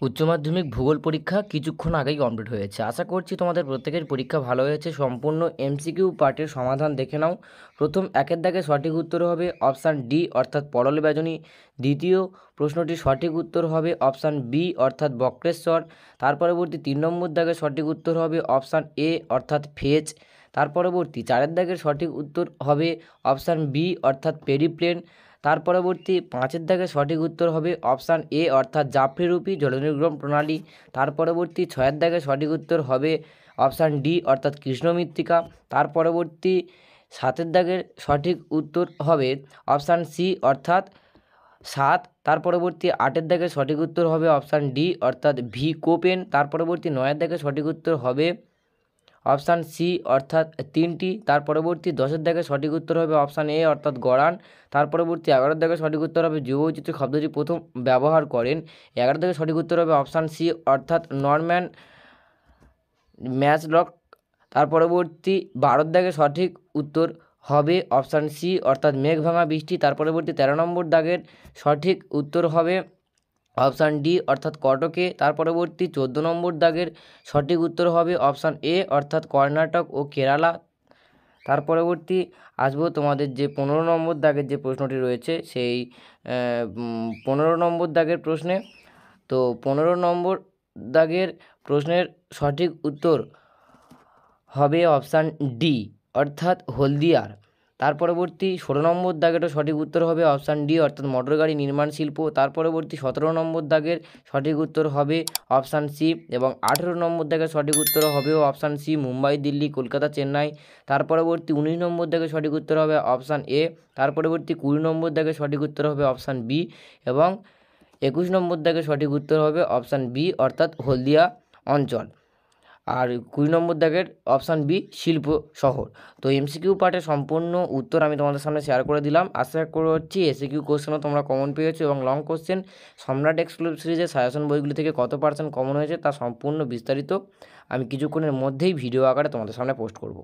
উচ্চ মাধ্যমিক ভূগোল পরীক্ষা কিছুক্ষণ আগেই কমপ্লিট হয়েছে। আশা করছি তোমাদের প্রত্যেকের পরীক্ষা ভালো হয়েছে। সম্পূর্ণ এমসিকিউ পার্টের সমাধান দেখে নাও। প্রথম একের দাগে সঠিক উত্তর হবে অপশান ডি অর্থাৎ পরল বেজনী। দ্বিতীয় প্রশ্নটির সঠিক উত্তর হবে অপশান বি অর্থাৎ বক্রেশ্বর। তার পরবর্তী 3 নম্বর দাগে সঠিক উত্তর হবে অপশান এ অর্থাৎ ফেজ। তার পরবর্তী 4 দাগের সঠিক উত্তর হবে অপশান বি অর্থাৎ পেরিপ্লেন। তার পরবর্তী 5 দাগে সঠিক উত্তর হবে অপশান এ অর্থাৎ জাফরিরূপী জলনির্গমন প্রণালী। তার পরবর্তী 6 দাগে সঠিক উত্তর হবে অপশান ডি অর্থাৎ কৃষ্ণ মৃত্তিকা। তার পরবর্তী 7 দাগের সঠিক উত্তর হবে অপশান সি অর্থাৎ 7। তার পরবর্তী 8 দাগের সঠিক উত্তর হবে অপশান ডি অর্থাৎ ভি কোপেন। তার পরবর্তী 9 দাগের সঠিক উত্তর হবে অপশান সি অর্থাৎ 3টি। তার পরবর্তী 10 দাগের সঠিক উত্তর হবে অপশান এ অর্থাৎ গড়ান। তার পরবর্তী 11 দাগের সঠিক উত্তর হবে জীববৈচিত্র্য শব্দটি প্রথম ব্যবহার করেন। 11 দাগের সঠিক উত্তর হবে অপশান সি অর্থাৎ নরম্যান ম্যাচলক। তার পরবর্তী 12 দাগের সঠিক উত্তর হবে অপশান সি অর্থাৎ মেঘ ভাঙা বৃষ্টি। তার পরবর্তী 13 নম্বর দাগের সঠিক উত্তর হবে অপশান ডি অর্থাৎ কটকে। তার পরবর্তী 14 নম্বর দাগের সঠিক উত্তর হবে অপশান এ অর্থাৎ কর্ণাটক ও কেরালা। তার পরবর্তী আসবো তোমাদের যে 15 নম্বর দাগের যে প্রশ্নটি রয়েছে সেই 15 নম্বর দাগের প্রশ্নে। তো 15 নম্বর দাগের প্রশ্নের সঠিক উত্তর হবে অপশান ডি অর্থাৎ হলদিয়ার। তার পরবর্তী 16 নম্বর দাগেরও সঠিক উত্তর হবে অপশান ডি অর্থাৎ মোটরগাড়ি নির্মাণ শিল্প। তার পরবর্তী 17 নম্বর দাগের সঠিক উত্তর হবে অপশান সি এবং 18 নম্বর দাগের সঠিক উত্তর হবে অপশান সি মুম্বাই, দিল্লি, কলকাতা, চেন্নাই। তার পরবর্তী 19 নম্বর দাগের সঠিক উত্তর হবে অপশান এ। তার পরবর্তী 20 নম্বর দাগের সঠিক উত্তর হবে অপশান বি এবং 21 নম্বর দাগের সঠিক উত্তর হবে অপশান বি অর্থাৎ হলদিয়া অঞ্চল। আর 20 নম্বর দাগের অপশান বি শিল্প শহর। তো এমসিকিউ পার্টের সম্পূর্ণ উত্তর আমি তোমাদের সামনে শেয়ার করে দিলাম। আশা করছি এসিকিউ কোশ্চেনও তোমরা কমন পেয়েছো এবং লং কোশ্চেন সম্রাট এক্সক্লুসিভ সিরিজের সাজেশন বইগুলি থেকে কত পার্সেন্ট কমন হয়েছে তা সম্পূর্ণ বিস্তারিত আমি কিছুক্ষণের মধ্যেই ভিডিও আকারে তোমাদের সামনে পোস্ট করব।